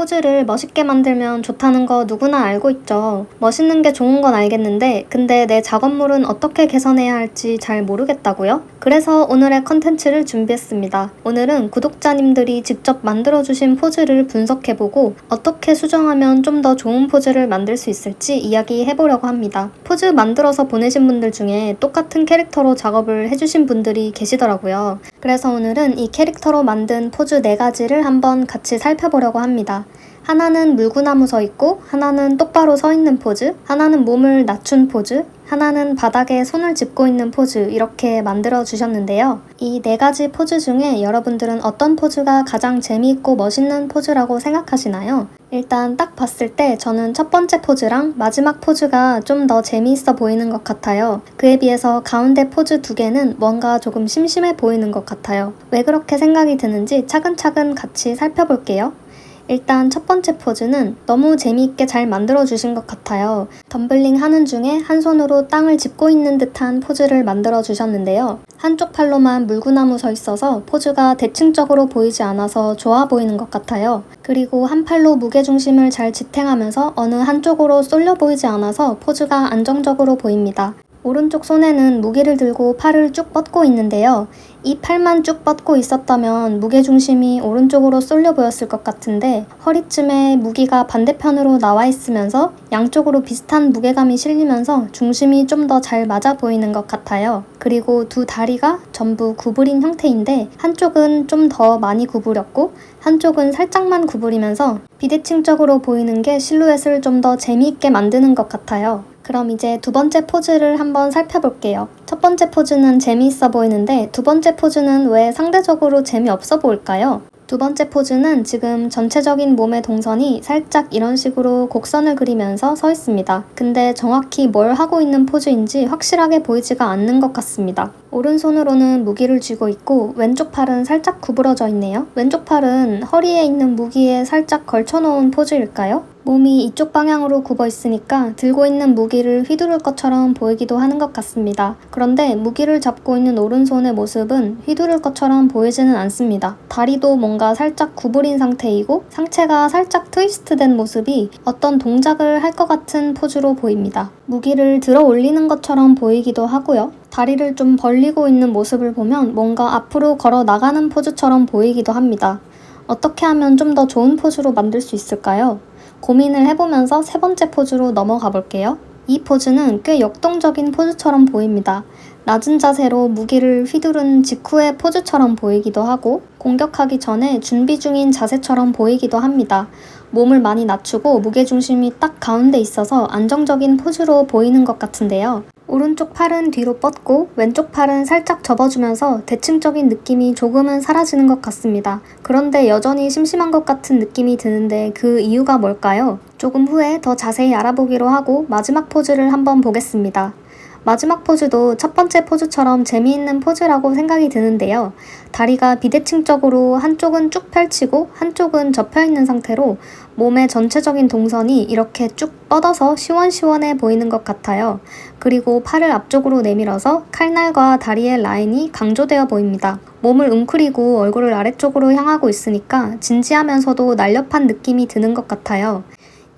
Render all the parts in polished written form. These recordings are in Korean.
포즈를 멋있게 만들면 좋다는 거 누구나 알고 있죠. 멋있는 게 좋은 건 알겠는데 근데 내 작업물은 어떻게 개선해야 할지 잘 모르겠다고요? 그래서 오늘의 컨텐츠를 준비했습니다. 오늘은 구독자님들이 직접 만들어주신 포즈를 분석해보고 어떻게 수정하면 좀 더 좋은 포즈를 만들 수 있을지 이야기해보려고 합니다. 포즈 만들어서 보내신 분들 중에 똑같은 캐릭터로 작업을 해주신 분들이 계시더라고요. 그래서 오늘은 이 캐릭터로 만든 포즈 4가지를 한번 같이 살펴보려고 합니다. 하나는 물구나무 서 있고, 하나는 똑바로 서 있는 포즈, 하나는 몸을 낮춘 포즈, 하나는 바닥에 손을 짚고 있는 포즈, 이렇게 만들어 주셨는데요. 이 4가지 포즈 중에 여러분들은 어떤 포즈가 가장 재미있고 멋있는 포즈라고 생각하시나요? 일단 딱 봤을 때 저는 첫 번째 포즈랑 마지막 포즈가 좀 더 재미있어 보이는 것 같아요. 그에 비해서 가운데 포즈 2개는 뭔가 조금 심심해 보이는 것 같아요. 왜 그렇게 생각이 드는지 차근차근 같이 살펴볼게요. 일단 첫 번째 포즈는 너무 재미있게 잘 만들어주신 것 같아요. 덤블링 하는 중에 한 손으로 땅을 짚고 있는 듯한 포즈를 만들어주셨는데요. 한쪽 팔로만 물구나무 서 있어서 포즈가 대칭적으로 보이지 않아서 좋아 보이는 것 같아요. 그리고 한 팔로 무게중심을 잘 지탱하면서 어느 한쪽으로 쏠려 보이지 않아서 포즈가 안정적으로 보입니다. 오른쪽 손에는 무기를 들고 팔을 쭉 뻗고 있는데요. 이 팔만 쭉 뻗고 있었다면 무게중심이 오른쪽으로 쏠려 보였을 것 같은데 허리쯤에 무기가 반대편으로 나와 있으면서 양쪽으로 비슷한 무게감이 실리면서 중심이 좀 더 잘 맞아 보이는 것 같아요. 그리고 두 다리가 전부 구부린 형태인데 한쪽은 좀 더 많이 구부렸고 한쪽은 살짝만 구부리면서 비대칭적으로 보이는 게 실루엣을 좀 더 재미있게 만드는 것 같아요. 그럼 이제 두 번째 포즈를 한번 살펴볼게요. 첫 번째 포즈는 재미있어 보이는데 두 번째 포즈는 왜 상대적으로 재미없어 보일까요? 두 번째 포즈는 지금 전체적인 몸의 동선이 살짝 이런 식으로 곡선을 그리면서 서 있습니다. 근데 정확히 뭘 하고 있는 포즈인지 확실하게 보이지가 않는 것 같습니다. 오른손으로는 무기를 쥐고 있고 왼쪽 팔은 살짝 구부러져 있네요. 왼쪽 팔은 허리에 있는 무기에 살짝 걸쳐놓은 포즈일까요? 몸이 이쪽 방향으로 굽어 있으니까 들고 있는 무기를 휘두를 것처럼 보이기도 하는 것 같습니다. 그런데 무기를 잡고 있는 오른손의 모습은 휘두를 것처럼 보이지는 않습니다. 다리도 뭔가 살짝 구부린 상태이고 상체가 살짝 트위스트된 모습이 어떤 동작을 할 것 같은 포즈로 보입니다. 무기를 들어 올리는 것처럼 보이기도 하고요. 다리를 좀 벌리고 있는 모습을 보면 뭔가 앞으로 걸어 나가는 포즈처럼 보이기도 합니다. 어떻게 하면 좀 더 좋은 포즈로 만들 수 있을까요? 고민을 해보면서 세 번째 포즈로 넘어가 볼게요. 이 포즈는 꽤 역동적인 포즈처럼 보입니다. 낮은 자세로 무기를 휘두른 직후의 포즈처럼 보이기도 하고 공격하기 전에 준비 중인 자세처럼 보이기도 합니다. 몸을 많이 낮추고 무게중심이 딱 가운데 있어서 안정적인 포즈로 보이는 것 같은데요. 오른쪽 팔은 뒤로 뻗고 왼쪽 팔은 살짝 접어주면서 대칭적인 느낌이 조금은 사라지는 것 같습니다. 그런데 여전히 심심한 것 같은 느낌이 드는데 그 이유가 뭘까요? 조금 후에 더 자세히 알아보기로 하고 마지막 포즈를 한번 보겠습니다. 마지막 포즈도 첫 번째 포즈처럼 재미있는 포즈라고 생각이 드는데요. 다리가 비대칭적으로 한쪽은 쭉 펼치고 한쪽은 접혀있는 상태로 몸의 전체적인 동선이 이렇게 쭉 뻗어서 시원시원해 보이는 것 같아요. 그리고 팔을 앞쪽으로 내밀어서 칼날과 다리의 라인이 강조되어 보입니다. 몸을 웅크리고 얼굴을 아래쪽으로 향하고 있으니까 진지하면서도 날렵한 느낌이 드는 것 같아요.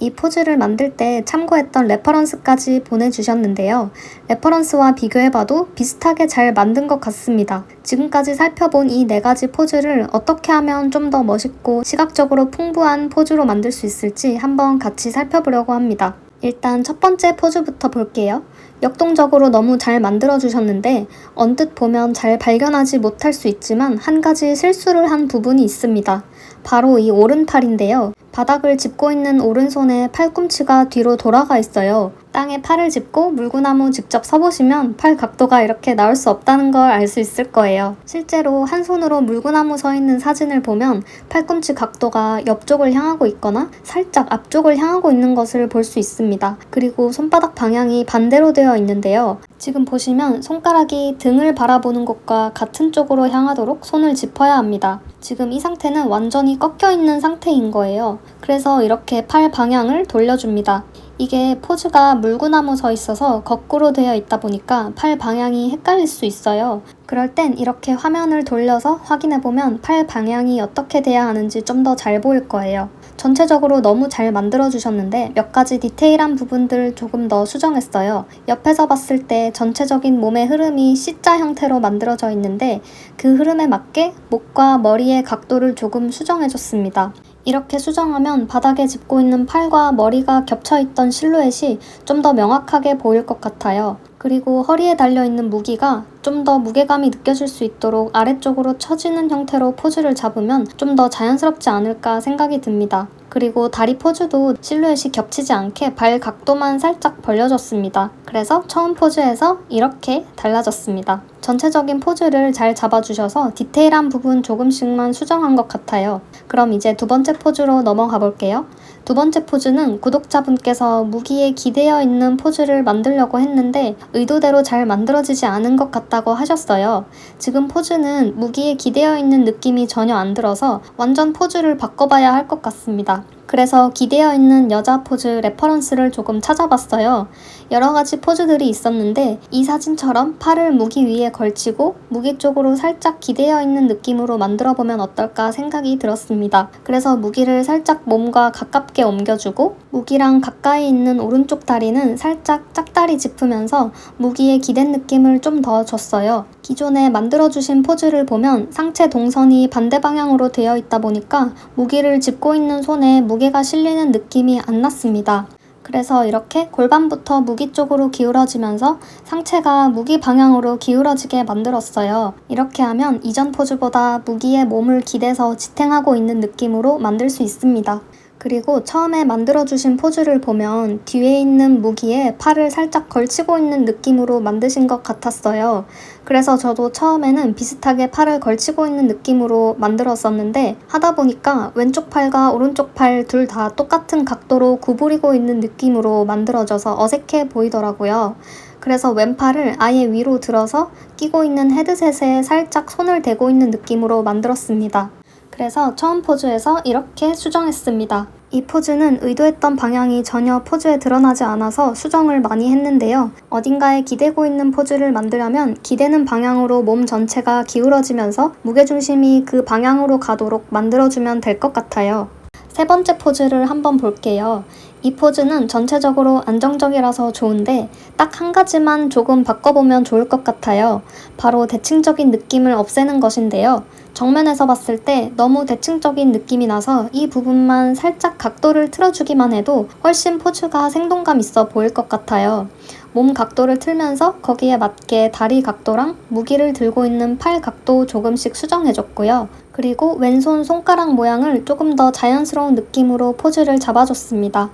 이 포즈를 만들 때 참고했던 레퍼런스까지 보내주셨는데요. 레퍼런스와 비교해봐도 비슷하게 잘 만든 것 같습니다. 지금까지 살펴본 이 4가지 포즈를 어떻게 하면 좀 더 멋있고 시각적으로 풍부한 포즈로 만들 수 있을지 한번 같이 살펴보려고 합니다. 일단 첫 번째 포즈부터 볼게요. 역동적으로 너무 잘 만들어주셨는데 언뜻 보면 잘 발견하지 못할 수 있지만 한 가지 실수를 한 부분이 있습니다. 바로 이 오른팔인데요. 바닥을 짚고 있는 오른손에 팔꿈치가 뒤로 돌아가 있어요. 땅에 팔을 짚고 물구나무 직접 서보시면 팔 각도가 이렇게 나올 수 없다는 걸 알 수 있을 거예요. 실제로 한 손으로 물구나무 서 있는 사진을 보면 팔꿈치 각도가 옆쪽을 향하고 있거나 살짝 앞쪽을 향하고 있는 것을 볼 수 있습니다. 그리고 손바닥 방향이 반대로 되어 있는데요. 지금 보시면 손가락이 등을 바라보는 곳과 같은 쪽으로 향하도록 손을 짚어야 합니다. 지금 이 상태는 완전히 꺾여 있는 상태인 거예요. 그래서 이렇게 팔 방향을 돌려줍니다. 이게 포즈가 물구나무 서 있어서 거꾸로 되어 있다 보니까 팔 방향이 헷갈릴 수 있어요. 그럴 땐 이렇게 화면을 돌려서 확인해보면 팔 방향이 어떻게 돼야 하는지 좀 더 잘 보일 거예요. 전체적으로 너무 잘 만들어주셨는데 몇 가지 디테일한 부분들을 조금 더 수정했어요. 옆에서 봤을 때 전체적인 몸의 흐름이 C자 형태로 만들어져 있는데 그 흐름에 맞게 목과 머리의 각도를 조금 수정해줬습니다. 이렇게 수정하면 바닥에 짚고 있는 팔과 머리가 겹쳐있던 실루엣이 좀 더 명확하게 보일 것 같아요. 그리고 허리에 달려있는 무기가 좀 더 무게감이 느껴질 수 있도록 아래쪽으로 처지는 형태로 포즈를 잡으면 좀 더 자연스럽지 않을까 생각이 듭니다. 그리고 다리 포즈도 실루엣이 겹치지 않게 발 각도만 살짝 벌려줬습니다. 그래서 처음 포즈에서 이렇게 달라졌습니다. 전체적인 포즈를 잘 잡아주셔서 디테일한 부분 조금씩만 수정한 것 같아요. 그럼 이제 두 번째 포즈로 넘어가 볼게요. 두 번째 포즈는 구독자분께서 무기에 기대어 있는 포즈를 만들려고 했는데 의도대로 잘 만들어지지 않은 것 같다고 하셨어요. 지금 포즈는 무기에 기대어 있는 느낌이 전혀 안 들어서 완전 포즈를 바꿔봐야 할 것 같습니다. 그래서 기대어 있는 여자 포즈 레퍼런스를 조금 찾아봤어요. 여러 가지 포즈들이 있었는데 이 사진처럼 팔을 무기 위에 걸치고 무기 쪽으로 살짝 기대어 있는 느낌으로 만들어보면 어떨까 생각이 들었습니다. 그래서 무기를 살짝 몸과 가깝게 옮겨주고 무기랑 가까이 있는 오른쪽 다리는 살짝 짝다리 짚으면서 무기에 기댄 느낌을 좀 더 줬어요. 기존에 만들어주신 포즈를 보면 상체 동선이 반대 방향으로 되어 있다 보니까 무기를 짚고 있는 손에 무게가 실리는 느낌이 안 났습니다. 그래서 이렇게 골반부터 무기 쪽으로 기울어지면서 상체가 무기 방향으로 기울어지게 만들었어요. 이렇게 하면 이전 포즈보다 무기에 몸을 기대서 지탱하고 있는 느낌으로 만들 수 있습니다. 그리고 처음에 만들어주신 포즈를 보면 뒤에 있는 무기에 팔을 살짝 걸치고 있는 느낌으로 만드신 것 같았어요. 그래서 저도 처음에는 비슷하게 팔을 걸치고 있는 느낌으로 만들었었는데 하다 보니까 왼쪽 팔과 오른쪽 팔 둘 다 똑같은 각도로 구부리고 있는 느낌으로 만들어져서 어색해 보이더라고요. 그래서 왼팔을 아예 위로 들어서 끼고 있는 헤드셋에 살짝 손을 대고 있는 느낌으로 만들었습니다. 그래서 처음 포즈에서 이렇게 수정했습니다. 이 포즈는 의도했던 방향이 전혀 포즈에 드러나지 않아서 수정을 많이 했는데요. 어딘가에 기대고 있는 포즈를 만들려면 기대는 방향으로 몸 전체가 기울어지면서 무게중심이 그 방향으로 가도록 만들어주면 될 것 같아요. 세 번째 포즈를 한번 볼게요. 이 포즈는 전체적으로 안정적이라서 좋은데 딱 한 가지만 조금 바꿔보면 좋을 것 같아요. 바로 대칭적인 느낌을 없애는 것인데요. 정면에서 봤을 때 너무 대칭적인 느낌이 나서 이 부분만 살짝 각도를 틀어주기만 해도 훨씬 포즈가 생동감 있어 보일 것 같아요. 몸 각도를 틀면서 거기에 맞게 다리 각도랑 무기를 들고 있는 팔 각도 조금씩 수정해줬고요. 그리고 왼손 손가락 모양을 조금 더 자연스러운 느낌으로 포즈를 잡아줬습니다.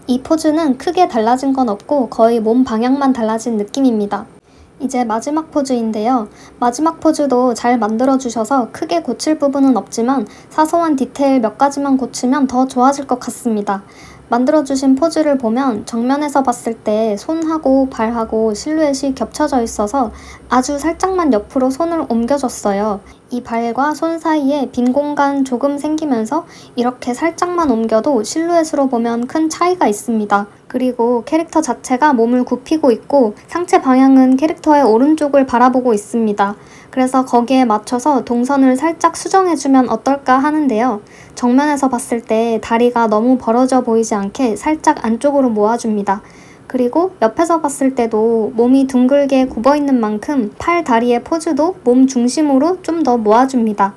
이 포즈는 크게 달라진 건 없고 거의 몸 방향만 달라진 느낌입니다. 이제 마지막 포즈인데요. 마지막 포즈도 잘 만들어주셔서 크게 고칠 부분은 없지만 사소한 디테일 몇 가지만 고치면 더 좋아질 것 같습니다. 만들어주신 포즈를 보면 정면에서 봤을 때 손하고 발하고 실루엣이 겹쳐져 있어서 아주 살짝만 옆으로 손을 옮겨줬어요. 이 발과 손 사이에 빈 공간 조금 생기면서 이렇게 살짝만 옮겨도 실루엣으로 보면 큰 차이가 있습니다. 그리고 캐릭터 자체가 몸을 굽히고 있고 상체 방향은 캐릭터의 오른쪽을 바라보고 있습니다. 그래서 거기에 맞춰서 동선을 살짝 수정해주면 어떨까 하는데요. 정면에서 봤을 때 다리가 너무 벌어져 보이지 않게 살짝 안쪽으로 모아줍니다. 그리고 옆에서 봤을 때도 몸이 둥글게 굽어있는 만큼 팔, 다리의 포즈도 몸 중심으로 좀 더 모아줍니다.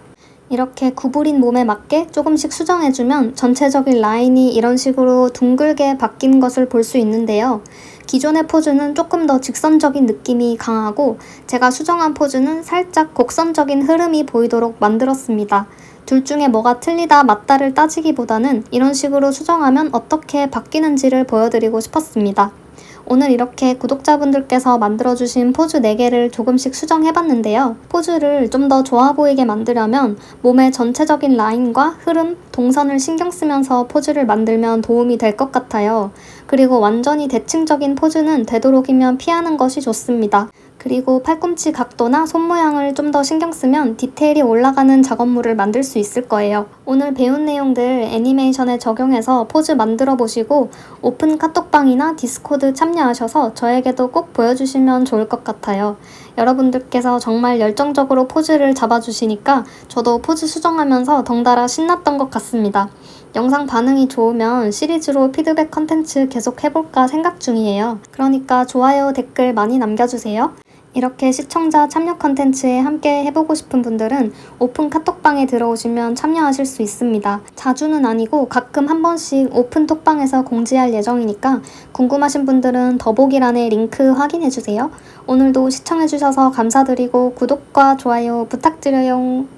이렇게 구부린 몸에 맞게 조금씩 수정해주면 전체적인 라인이 이런 식으로 둥글게 바뀐 것을 볼 수 있는데요. 기존의 포즈는 조금 더 직선적인 느낌이 강하고 제가 수정한 포즈는 살짝 곡선적인 흐름이 보이도록 만들었습니다. 둘 중에 뭐가 틀리다 맞다를 따지기보다는 이런 식으로 수정하면 어떻게 바뀌는지를 보여드리고 싶었습니다. 오늘 이렇게 구독자분들께서 만들어주신 포즈 4개를 조금씩 수정해봤는데요. 포즈를 좀 더 좋아 보이게 만들려면 몸의 전체적인 라인과 흐름, 동선을 신경 쓰면서 포즈를 만들면 도움이 될 것 같아요. 그리고 완전히 대칭적인 포즈는 되도록이면 피하는 것이 좋습니다. 그리고 팔꿈치 각도나 손 모양을 좀 더 신경 쓰면 디테일이 올라가는 작업물을 만들 수 있을 거예요. 오늘 배운 내용들 애니메이션에 적용해서 포즈 만들어 보시고 오픈 카톡방이나 디스코드 참여하셔서 저에게도 꼭 보여주시면 좋을 것 같아요. 여러분들께서 정말 열정적으로 포즈를 잡아주시니까 저도 포즈 수정하면서 덩달아 신났던 것 같습니다. 영상 반응이 좋으면 시리즈로 피드백 컨텐츠 계속 해볼까 생각 중이에요. 그러니까 좋아요, 댓글 많이 남겨주세요. 이렇게 시청자 참여 컨텐츠에 함께 해보고 싶은 분들은 오픈 카톡방에 들어오시면 참여하실 수 있습니다. 자주는 아니고 가끔 한 번씩 오픈 톡방에서 공지할 예정이니까 궁금하신 분들은 더보기란에 링크 확인해주세요. 오늘도 시청해주셔서 감사드리고 구독과 좋아요 부탁드려요.